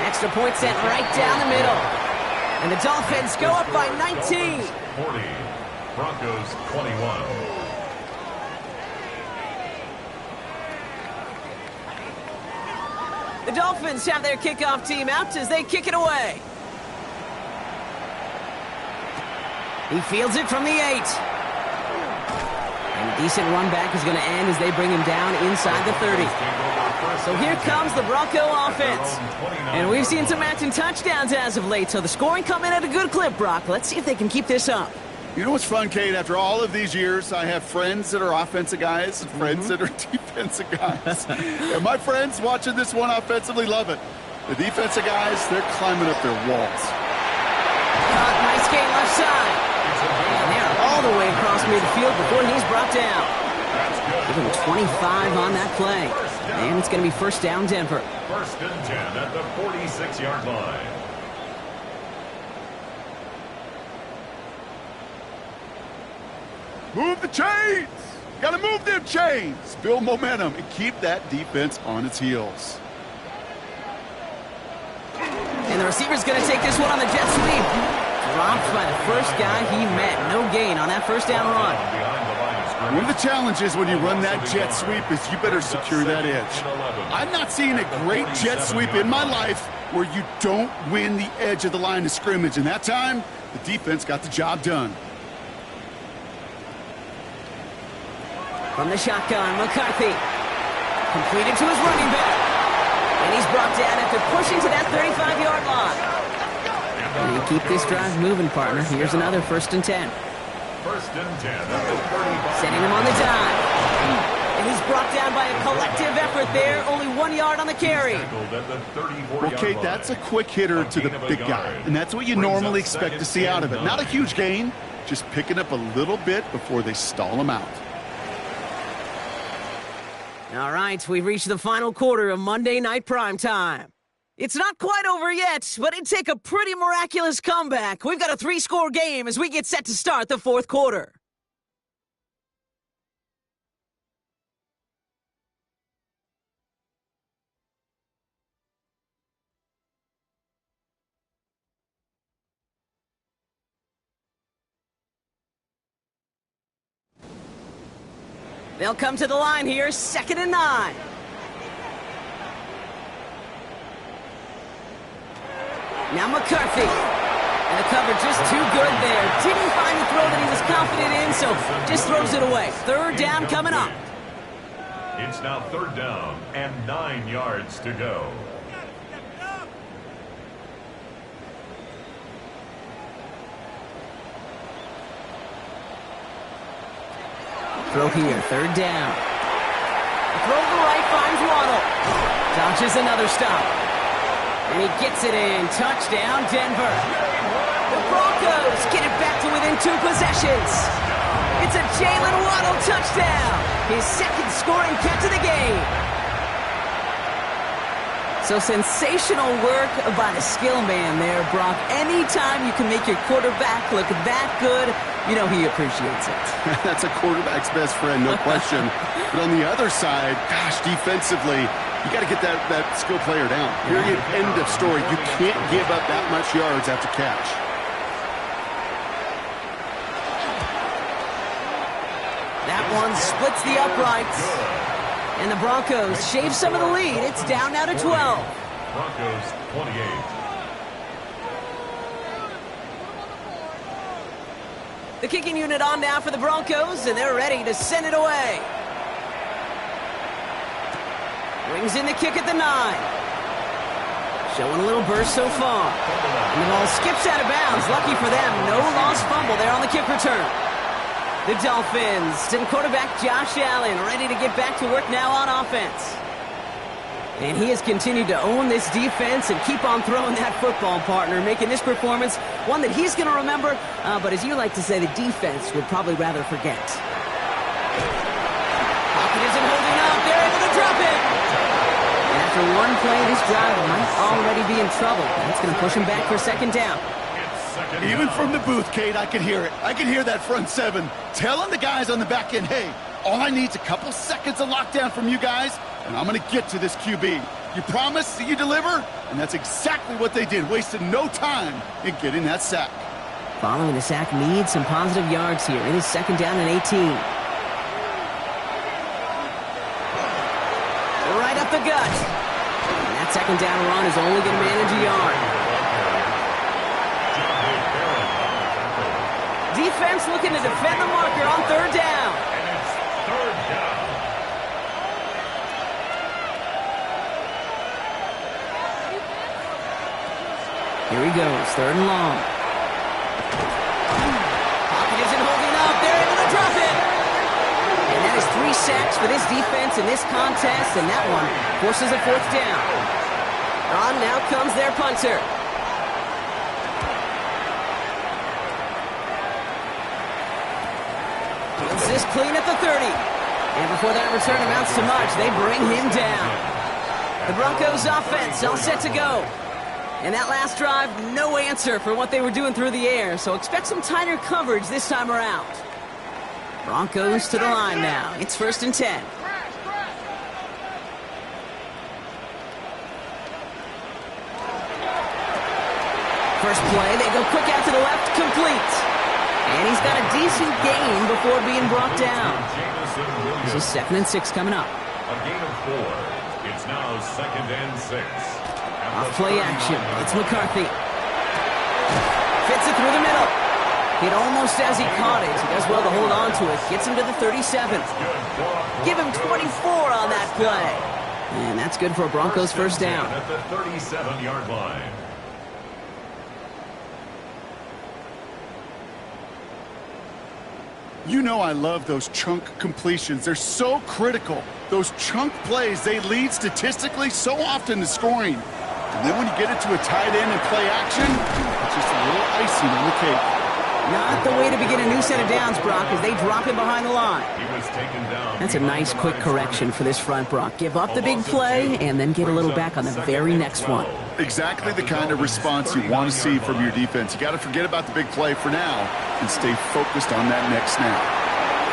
Extra point sent right down the middle. And the Dolphins go up by 19. 40. Broncos 21. The Dolphins have their kickoff team out as they kick it away. He fields it from the 8. And a decent run back is going to end as they bring him down inside the 30. So here comes the Bronco offense. And we've seen some matching touchdowns as of late, so the scoring coming at a good clip, Brock. Let's see if they can keep this up. You know what's fun, Kate? After all of these years, I have friends that are offensive guys and friends that are defensive guys. And my friends watching this one offensively love it. The defensive guys, they're climbing up their walls. Nice gain left side. And they're all the way across midfield before he's brought down. Give him 25 on that play. And it's going to be 1st down, Denver. 1st and 10 at the 46-yard line. Move the chains! Gotta move them chains! Build momentum and keep that defense on its heels. And the receiver's going to take this one on the jet sweep. Dropped by the first guy he met. No gain on that 1st down run. One of the challenges when you run that jet sweep is you better secure that edge. I'm not seeing a great jet sweep in my life where you don't win the edge of the line of scrimmage. And that time, the defense got the job done. From the shotgun, McCarthy. Completed to his running back. And he's brought down after pushing to that 35-yard line. And you keep this drive moving, partner. Here's another 1st and 10. 1st and 10 at the 35. Setting him on the dive. And he's brought down by a collective effort there. Only 1 yard on the carry. Well, Kate, that's a quick hitter to the big guy. And that's what you normally expect to see out of it. Not a huge gain, just picking up a little bit before they stall him out. All right, we've reached the final quarter of Monday Night Primetime. It's not quite over yet, but it'd take a pretty miraculous comeback. We've got a 3-score game as we get set to start the 4th quarter. They'll come to the line here, 2nd and 9. Now McCarthy. And the cover just too good there. Didn't find the throw that he was confident in, so just throws it away. 3rd down coming up. It's now 3rd down and 9 yards to go. Throw here, 3rd down. A throw to the right finds Waddle. Dodges another stop. And he gets it in. Touchdown, Denver. The Broncos get it back to within 2 possessions. It's a Jalen Waddle touchdown. His 2nd scoring catch of the game. So sensational work by the skill man there, Brock. Anytime you can make your quarterback look that good, you know he appreciates it. That's a quarterback's best friend, no question. But on the other side, gosh, defensively, you got to get that skill player down. Period. End of story. You can't give up that much yards after catch. one splits the uprights. And the Broncos shave some of the lead. It's down now to 12. Broncos 28. The kicking unit on now for the Broncos, and they're ready to send it away. Brings in the kick at the 9. Showing a little burst so far. And the ball skips out of bounds. Lucky for them, no lost fumble there on the kick return. The Dolphins and quarterback Josh Allen ready to get back to work now on offense. And he has continued to own this defense and keep on throwing that football, partner, making this performance one that he's going to remember, but as you like to say, the defense would probably rather forget. Pocket isn't holding up. They're able to drop it. And after one play, this drive might already be in trouble. That's going to push him back for second down. Even from the booth, Kate, I can hear it. I can hear that front seven telling the guys on the back end, hey, all I need is a couple seconds of lockdown from you guys, and I'm going to get to this QB. You promise that you deliver? And that's exactly what they did, wasted no time in getting that sack. Following the sack needs some positive yards here. It is second down and 18. Right up the gut. And that second down run is only going to manage a yard. Defense looking to defend the marker on third down. And it's third down. Here he goes, third and long. Pocket isn't holding up. They're able to drop it. And that is 3 sacks for this defense in this contest, and that one forces a fourth down. On now comes their punter. Fields this clean at the 30. And before that return amounts to much, they bring him down. The Broncos offense all set to go. And that last drive, no answer for what they were doing through the air, so expect some tighter coverage this time around. Broncos to the line now. It's first and 10. First play, they go quick out to the left, complete. And he's got a decent gain before being brought down. This is second and 6 coming up. A gain of 4. It's now second and 6. Off play action. It's McCarthy. Fits it through the middle. Hit almost as he caught it. He does well to hold on to it. Gets him to the 37. Give him 24 on that play. And that's good for a Broncos first down. At the 37-yard line. You know I love those chunk completions. They're so critical. Those chunk plays, they lead statistically so often to scoring. And then when you get it to a tight end and play action, it's just a little icing on the cake. Not the way to begin a new set of downs, Brock, as they drop him behind the line. He was taken down. That's a nice quick correction for this front, Brock. Give up the big play and then get a little back on the very next one. Exactly the kind of response you want to see from your defense. You got to forget about the big play for now and stay focused on that next snap.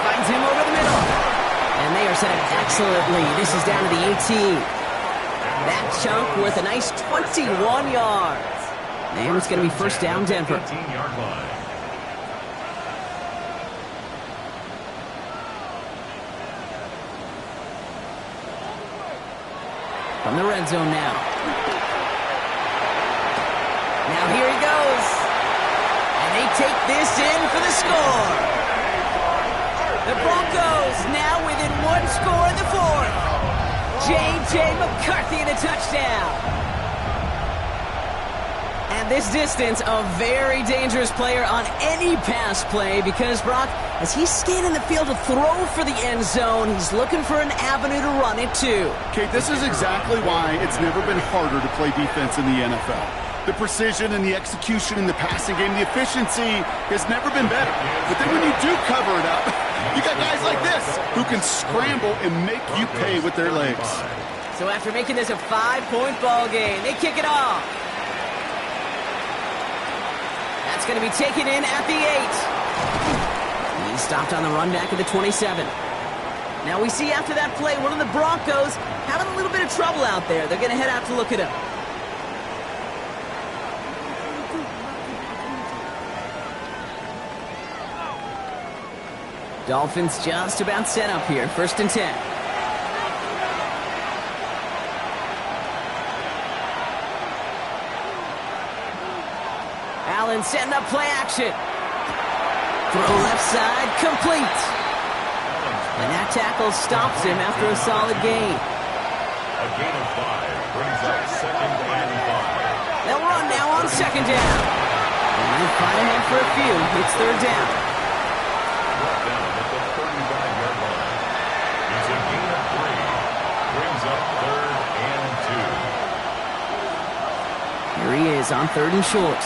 Finds him over the middle. And they are set up excellently. This is down to the 18. That chunk worth a nice 21 yards. And it's going to be first down, Denver. 18-yard line. From the red zone now. Now here he goes. And they take this in for the score. The Broncos now within one score in the fourth. J.J. McCarthy in a touchdown. And this distance, a very dangerous player on any pass play because, Brock, as he's scanning the field to throw for the end zone, he's looking for an avenue to run it to. Kate, this is exactly why it's never been harder to play defense in the NFL. The precision and the execution in the passing game, the efficiency has never been better. But then when you do cover it up, you got guys like this who can scramble and make you pay with their legs. So after making this a 5-point ball game, they kick it off. That's going to be taken in at the 8. He stopped on the run back at the 27. Now we see after that play, one of the Broncos having a little bit of trouble out there. They're going to head out to look at him. Dolphins just about set up here. 1st and 10. Allen setting up play action. Throw left side, complete. And that tackle stops him after a solid gain. A gain of 5 brings up 2nd and 5. They'll run now on 2nd down. And fight ahead for a few. It's 3rd down. Brought down at the 35-yard line. It's a gain of 3. Brings up 3rd and 2. Here he is on 3rd and short.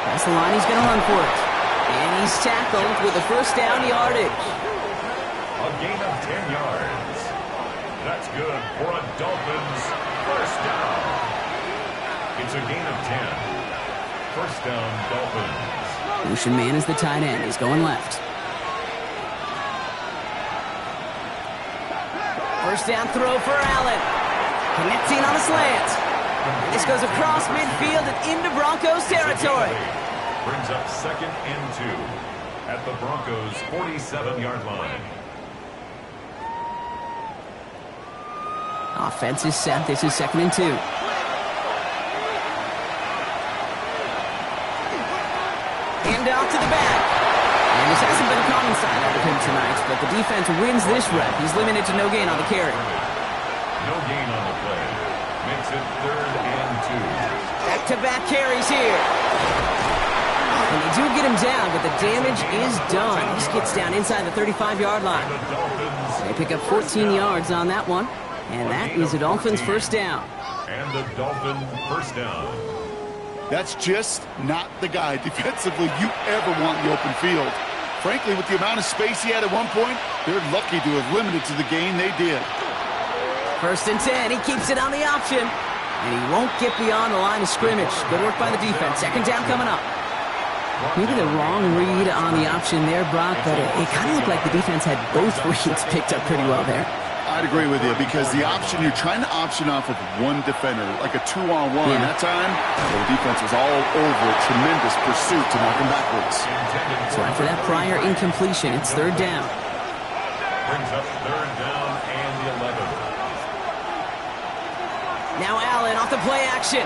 That's the line, he's going to run for it. And he's tackled with a 1st down yardage. A gain of 10 yards. That's good for a Dolphins 1st down. It's a gain of 10. 1st down, Dolphins. Motion man is the tight end. He's going left. 1st down throw for Allen. Connecting on a slant. This goes across midfield and into Broncos territory. Brings up 2nd and 2 at the Broncos 47-yard line. Offense is set. This is 2nd and 2. Hand off to the back. And this hasn't been a common sight out of him tonight, but the defense wins this rep. He's limited to no gain on the carry. No gain on the play. Makes it 3rd and 2. Back-to-back carries here. And they do get him down, but the damage is done. He just gets down inside the 35-yard line. The Dolphins. They pick up 14 yards on that one. And that is a Dolphins 1st down. And the Dolphin 1st down. That's just not the guy defensively you ever want in the open field. Frankly, with the amount of space he had at one point, they're lucky to have limited to the gain they did. 1st and 10. He keeps it on the option. And he won't get beyond the line of scrimmage. Good work by the defense. 2nd down coming up. Maybe the wrong read on the option there, Brock, but it kind of looked like the defense had both reads picked up pretty well there. I'd agree with you because the option, you're trying to option off of one defender, like a 2-on-1. Yeah. That time, the defense was all over it. Tremendous pursuit to knock him backwards. So after that prior incompletion, it's 3rd down. Brings up 3rd down and the 11. Now Allen off the play action.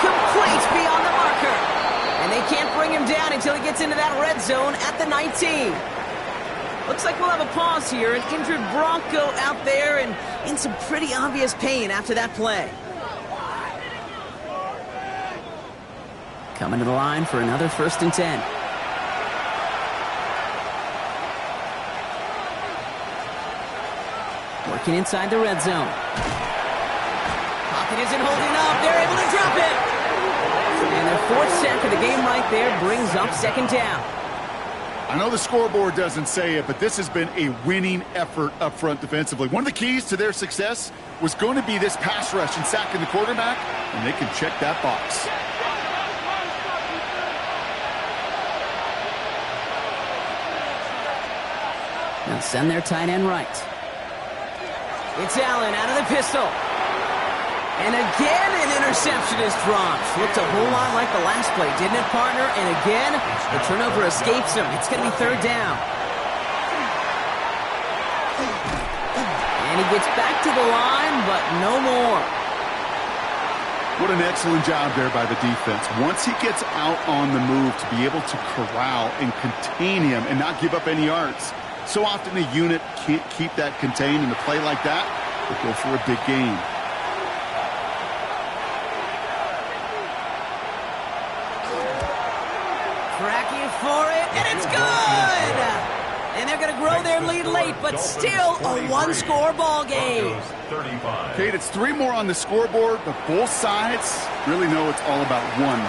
Complete beyond the marker. And they can't bring him down until he gets into that red zone at the 19. Looks like we'll have a pause here. An injured Bronco out there and in some pretty obvious pain after that play. Coming to the line for another 1st and 10. Working inside the red zone. Pocket isn't holding up. They're able to drop it. And their 4th sack of the game right there brings up 2nd down. I know the scoreboard doesn't say it, but this has been a winning effort up front defensively. One of the keys to their success was going to be this pass rush and sacking the quarterback, and they can check that box. Now send their tight end right. It's Allen out of the pistol. And again, an interception is dropped. Looked a whole lot like the last play, didn't it, partner? And again, the turnover escapes him. It's going to be 3rd down. And he gets back to the line, but no more. What an excellent job there by the defense. Once he gets out on the move, to be able to corral and contain him and not give up any yards. So often a unit can't keep that contained in a play like that, but go for a big gain. Cracking for it, and it's good! And they're going to grow their lead late, but still a one-score ball game. Kate, it's 3 more on the scoreboard, but both sides really know it's all about one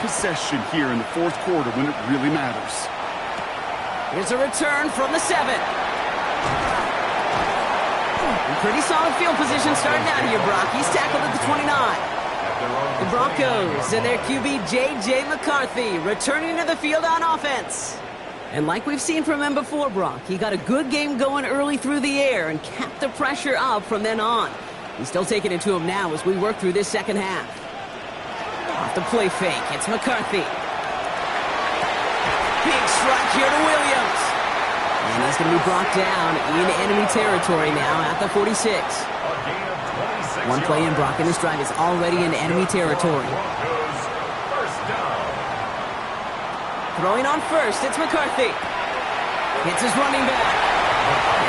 possession here in the 4th quarter when it really matters. Here's a return from the 7. Pretty solid field position starting out here, Brock. He's tackled at the 29. The Broncos and their QB, J.J. McCarthy, returning to the field on offense. And like we've seen from him before, Brock, he got a good game going early through the air and kept the pressure up from then on. He's still taking it to him now as we work through this 2nd half. Off the play fake, it's McCarthy. strike here to Williams. And he's going to be brought down in enemy territory now at the 46. A gain of 26 One play in, Brock, in this drive is already in enemy territory. Broncos, first down. Throwing on first, it's McCarthy. Hits his running back.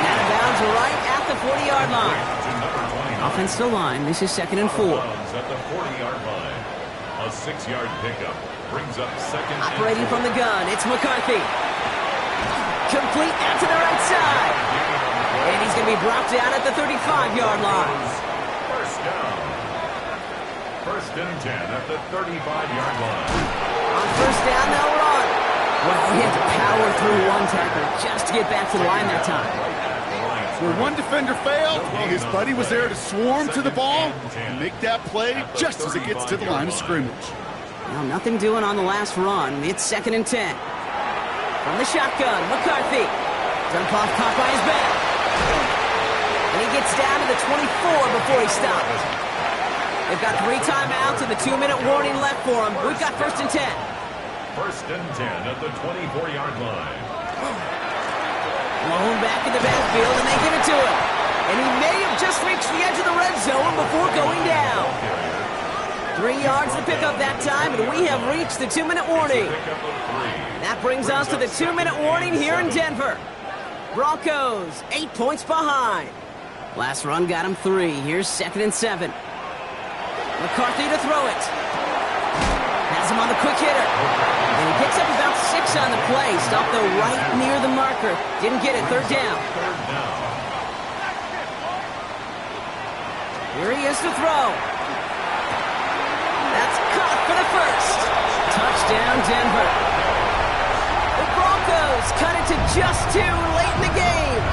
And out of bounds right at the 40-yard line. To number 29. Offensive line, this is 2nd and 4. At the 40-yard line. A 6-yard pickup brings up second. Operating from the gun, it's McCarthy. Complete out to the right side. And he's going to be brought down at the 35-yard line. First down. First and 10 at the 35-yard line. On first down, they'll run. Well, he had to power through one tackle just to get back to the line that time. Where one defender failed, well, his buddy was there to swarm to the ball and make that play just as it gets to the line of scrimmage. Well, nothing doing on the last run. It's 2nd and 10. From the shotgun, McCarthy. Dunkov caught by his back. And he gets down to the 24 before he stops. They've got 3 timeouts and the 2-minute warning left for him. We've got first and 10. First and 10 at the 24-yard line. Blown back in the backfield, and they give it to him. And he may have just reached the edge of the red zone before going down. 3 yards to pick up that time, and we have reached the 2-minute warning. That brings us to the 2-minute warning here in Denver. Broncos, 8 points behind. Last run got him 3. Here's 2nd and 7. McCarthy to throw it. Has him on the quick hitter. And he picks up about 6 on the play. Stopped though right near the marker. Didn't get it. Third down. Here he is to throw. That's caught for the first. Touchdown, Denver. The Broncos cut it to just 2 late in the game.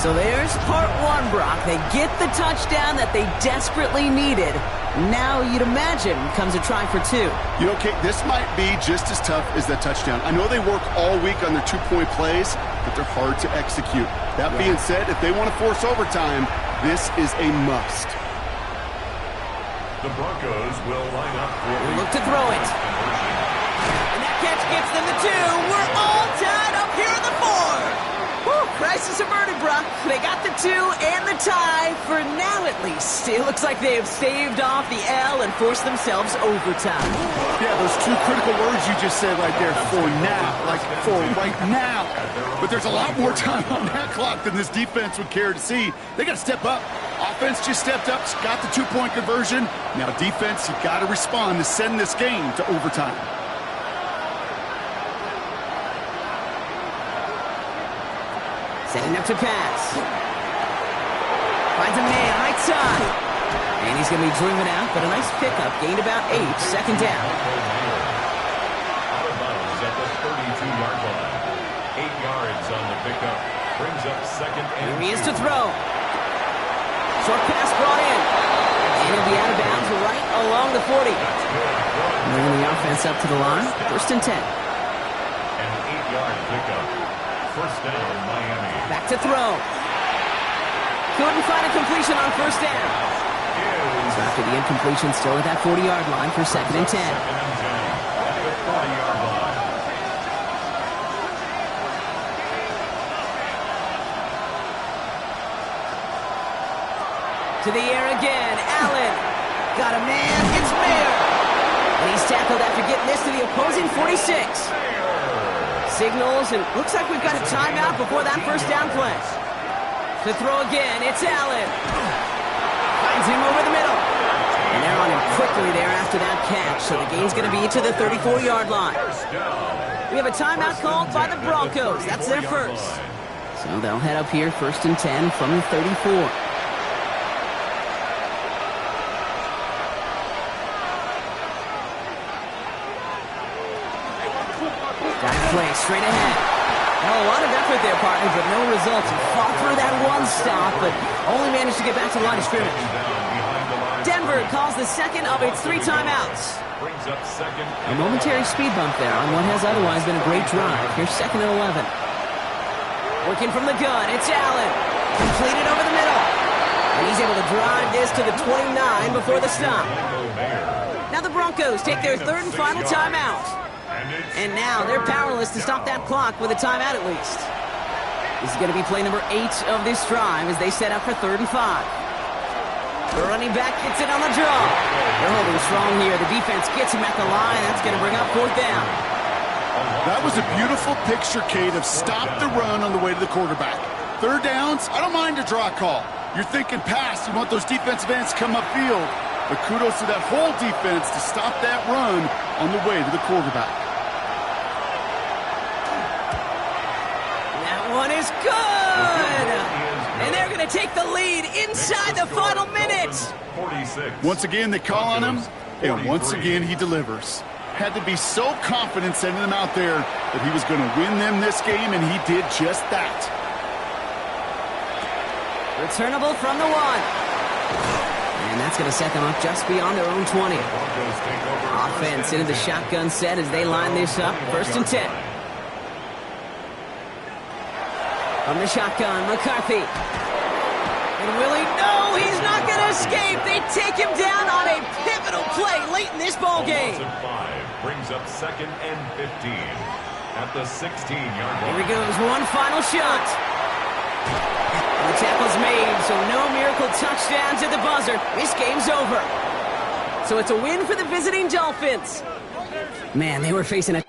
So there's part 1, Brock. They get the touchdown that they desperately needed. Now, you'd imagine, comes a try for 2. You know, Kate, this might be just as tough as that touchdown. I know they work all week on their 2-point plays, but they're hard to execute. That being said, if they want to force overtime, this is a must. The Broncos will line up for They look to throw it. And that catch gets them the 2. We're all tied up here in the 4. Whew, crisis averted, Brock. They got the 2 and the tie for now, at least. It looks like they have staved off the L and forced themselves overtime. Yeah, those 2 critical words you just said right there, for now, like for right now. But there's a lot more time on that clock than this defense would care to see. They got to step up. Offense just stepped up, got the 2-point conversion. Now defense, you got to respond to send this game to overtime. Setting up to pass. Finds a man right side. And he's going to be driven out, but a nice pickup. Gained about 8. Second down. out of bounds at the 32-yard line. 8 yards on the pickup. Brings up second and Here he is to throw. Short pass brought in. And he'll be out of bounds right along the 40. Moving the offense up to the line. First and 10. an 8-yard pickup. First down, Miami. Back to throw. Couldn't find a completion on first down. So after the incompletion, still at that 40-yard line for second and 10. Second and 10 at the 40-yard line. To the air again. Allen. Got a man. It's Mayer. And he's tackled after getting this to the opposing 46. Signals, and looks like we've got a timeout before that first down play. To throw again. It's Allen. Finds him over the middle. And they're on him quickly there after that catch. So the game's going to be to the 34-yard line. We have a timeout called by the Broncos. That's their first. So they'll head up here first and 10 from the 34. Play straight ahead. Well, a lot of effort there, partner, but no results. He fought through that one stop, but only managed to get back to the line of scrimmage. Denver calls the second of its 3 timeouts. Brings up second. A momentary speed bump there on what has otherwise been a great drive. Here's second and 11. Working from the gun, it's Allen. Completed over the middle. And he's able to drive this to the 29 before the stop. Now the Broncos take their third and final timeout. And now they're powerless to stop that clock with a timeout at least. This is going to be play number 8 of this drive as they set up for 3rd and 5. The running back gets it on the draw. They're holding strong here. The defense gets him at the line. That's going to bring up 4th down. That was a beautiful picture, Kate, of stop the run on the way to the quarterback. 3rd downs, I don't mind a draw call. You're thinking pass. You want those defensive ends to come upfield. But kudos to that whole defense to stop that run on the way to the quarterback. That one is good. And they're going to take the lead inside the final minutes. 46. Once again, they call on him, and once again, he delivers. Had to be so confident sending him out there that he was going to win them this game, and he did just that. Returnable from the 1. And that's going to set them up just beyond their own 20. Offense into the shotgun set as they line this up. 1st and 10. From the shotgun, McCarthy. And Willie, no, he's not going to escape. They take him down on a pivotal play late in this ball game. Brings up 2nd and 15 at the 16-yard line. Here he goes, one final shot. And the tackle's made, so no miracle touchdowns at the buzzer. This game's over. So it's a win for the visiting Dolphins. Man, they were facing a